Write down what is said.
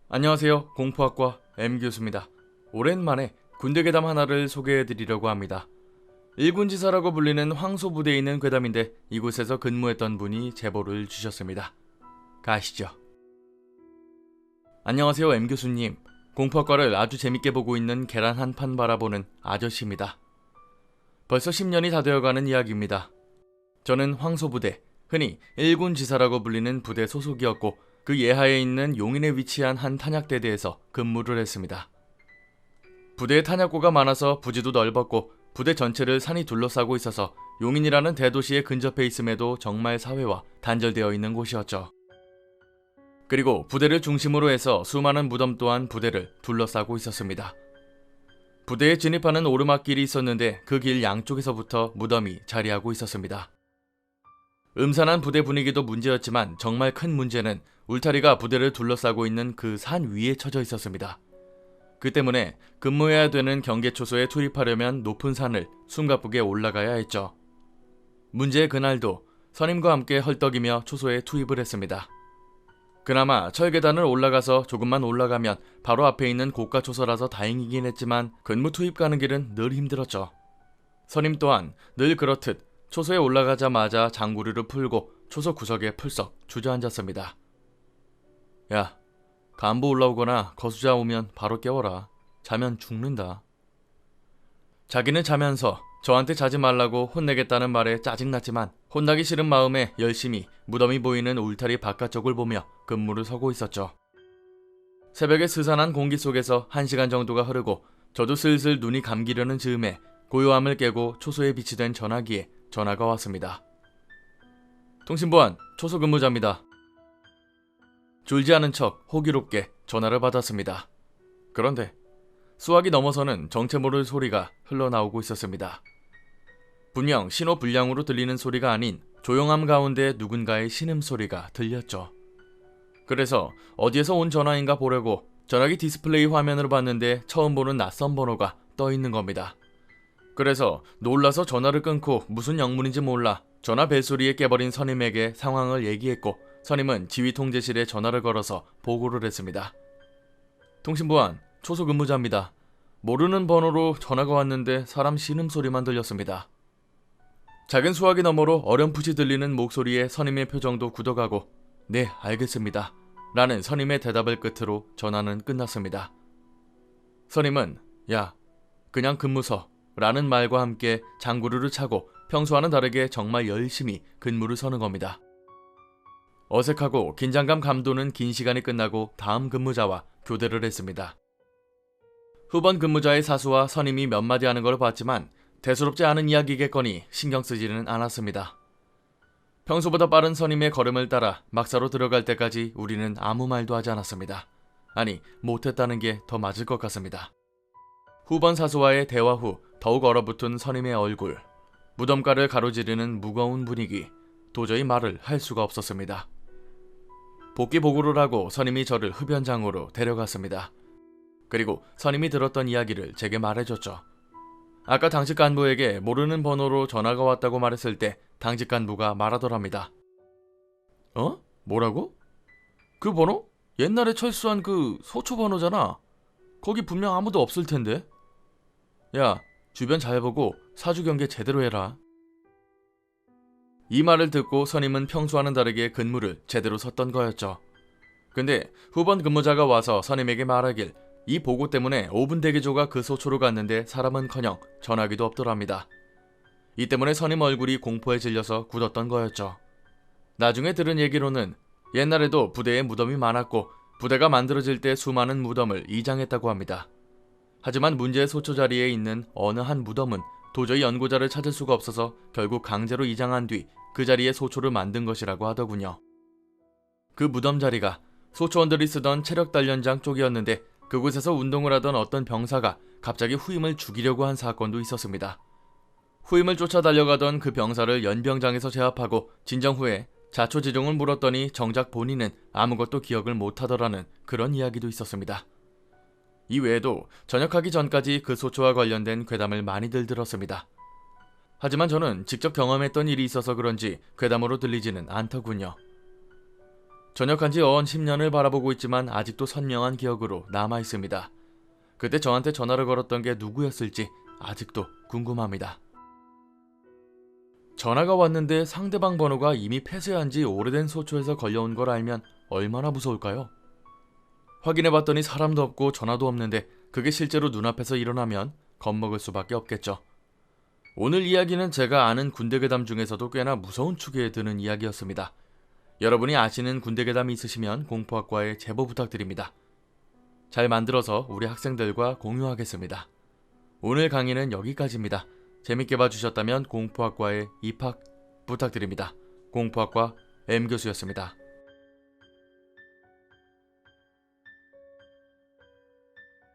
안녕하세요. 공포학과 M교수입니다. 오랜만에 군대 괴담 하나를 소개해드리려고 합니다. 일군지사라고 불리는 황소부대에 있는 괴담인데 이곳에서 근무했던 분이 제보를 주셨습니다. 가시죠. 안녕하세요 M교수님. 공포학과를 아주 재밌게 보고 있는 계란 한 판 바라보는 아저씨입니다. 벌써 10년이 다 되어가는 이야기입니다. 저는 황소부대, 흔히 일군지사라고 불리는 부대 소속이었고 그 예하에 있는 용인에 위치한 한 탄약대대에서 근무를 했습니다. 부대에 탄약고가 많아서 부지도 넓었고 부대 전체를 산이 둘러싸고 있어서 용인이라는 대도시에 근접해 있음에도 정말 사회와 단절되어 있는 곳이었죠. 그리고 부대를 중심으로 해서 수많은 무덤 또한 부대를 둘러싸고 있었습니다. 부대에 진입하는 오르막길이 있었는데 그 길 양쪽에서부터 무덤이 자리하고 있었습니다. 음산한 부대 분위기도 문제였지만 정말 큰 문제는 울타리가 부대를 둘러싸고 있는 그 산 위에 쳐져 있었습니다. 그 때문에 근무해야 되는 경계초소에 투입하려면 높은 산을 숨가쁘게 올라가야 했죠. 문제의 그날도 선임과 함께 헐떡이며 초소에 투입을 했습니다. 그나마 철계단을 올라가서 조금만 올라가면 바로 앞에 있는 고가 초소라서 다행이긴 했지만 근무 투입 가는 길은 늘 힘들었죠. 선임 또한 늘 그렇듯 초소에 올라가자마자 장구리를 풀고 초소 구석에 풀썩 주저앉았습니다. 야, 간부 올라오거나 거수자 오면 바로 깨워라. 자면 죽는다. 자기는 자면서 저한테 자지 말라고 혼내겠다는 말에 짜증났지만 혼나기 싫은 마음에 열심히 무덤이 보이는 울타리 바깥쪽을 보며 근무를 서고 있었죠. 새벽에 스산한 공기 속에서 1시간 정도가 흐르고 저도 슬슬 눈이 감기려는 즈음에 고요함을 깨고 초소에 비치된 전화기에 전화가 왔습니다. 통신보안 초소 근무자입니다. 졸지 않은 척 호기롭게 전화를 받았습니다. 그런데 수화기 넘어서는 정체 모를 소리가 흘러나오고 있었습니다. 분명 신호 불량으로 들리는 소리가 아닌 조용함 가운데 누군가의 신음소리가 들렸죠. 그래서 어디에서 온 전화인가 보려고 전화기 디스플레이 화면으로 봤는데 처음 보는 낯선 번호가 떠 있는 겁니다. 그래서 놀라서 전화를 끊고 무슨 영문인지 몰라 전화 벨소리에 깨버린 선임에게 상황을 얘기했고 선임은 지휘 통제실에 전화를 걸어서 보고를 했습니다. 통신보안 초소 근무자입니다. 모르는 번호로 전화가 왔는데 사람 신음소리만 들렸습니다. 작은 수화기 너머로 어렴풋이 들리는 목소리에 선임의 표정도 굳어가고 네 알겠습니다 라는 선임의 대답을 끝으로 전화는 끝났습니다. 선임은 야 그냥 근무서 라는 말과 함께 장구르를 차고 평소와는 다르게 정말 열심히 근무를 서는 겁니다. 어색하고 긴장감 감도는 긴 시간이 끝나고 다음 근무자와 교대를 했습니다. 후번 근무자의 사수와 선임이 몇 마디 하는 걸 봤지만 대수롭지 않은 이야기겠거니 신경 쓰지는 않았습니다. 평소보다 빠른 선임의 걸음을 따라 막사로 들어갈 때까지 우리는 아무 말도 하지 않았습니다. 아니 못했다는 게 더 맞을 것 같습니다. 후번 사수와의 대화 후 더욱 얼어붙은 선임의 얼굴, 무덤가를 가로지르는 무거운 분위기, 도저히 말을 할 수가 없었습니다. 복귀 보고를 하고 선임이 저를 흡연장으로 데려갔습니다. 그리고 선임이 들었던 이야기를 제게 말해줬죠. 아까 당직 간부에게 모르는 번호로 전화가 왔다고 말했을 때 당직 간부가 말하더랍니다. 어? 뭐라고? 그 번호? 옛날에 철수한 그 소초 번호잖아. 거기 분명 아무도 없을 텐데. 야, 주변 잘 보고 사주 경계 제대로 해라. 이 말을 듣고 선임은 평소와는 다르게 근무를 제대로 섰던 거였죠. 근데 후번 근무자가 와서 선임에게 말하길 이 보고 때문에 5분 대기조가 그 소초로 갔는데 사람은커녕 전화기도 없더랍니다. 이 때문에 선임 얼굴이 공포에 질려서 굳었던 거였죠. 나중에 들은 얘기로는 옛날에도 부대에 무덤이 많았고 부대가 만들어질 때 수많은 무덤을 이장했다고 합니다. 하지만 문제의 소초 자리에 있는 어느 한 무덤은 도저히 연고자를 찾을 수가 없어서 결국 강제로 이장한 뒤 그 자리에 소초를 만든 것이라고 하더군요. 그 무덤 자리가 소초원들이 쓰던 체력단련장 쪽이었는데 그곳에서 운동을 하던 어떤 병사가 갑자기 후임을 죽이려고 한 사건도 있었습니다. 후임을 쫓아 달려가던 그 병사를 연병장에서 제압하고 진정 후에 자초지종을 물었더니 정작 본인은 아무것도 기억을 못하더라는 그런 이야기도 있었습니다. 이 외에도 전역하기 전까지 그 소초와 관련된 괴담을 많이들 들었습니다. 하지만 저는 직접 경험했던 일이 있어서 그런지 괴담으로 들리지는 않더군요. 전역한 지 어언 10년을 바라보고 있지만 아직도 선명한 기억으로 남아 있습니다. 그때 저한테 전화를 걸었던 게 누구였을지 아직도 궁금합니다. 전화가 왔는데 상대방 번호가 이미 폐쇄한 지 오래된 소초에서 걸려온 걸 알면 얼마나 무서울까요? 확인해봤더니 사람도 없고 전화도 없는데 그게 실제로 눈앞에서 일어나면 겁먹을 수밖에 없겠죠. 오늘 이야기는 제가 아는 군대괴담 중에서도 꽤나 무서운 축에 드는 이야기였습니다. 여러분이 아시는 군대괴담이 있으시면 공포학과에 제보 부탁드립니다. 잘 만들어서 우리 학생들과 공유하겠습니다. 오늘 강의는 여기까지입니다. 재밌게 봐주셨다면 공포학과에 입학 부탁드립니다. 공포학과 M교수였습니다.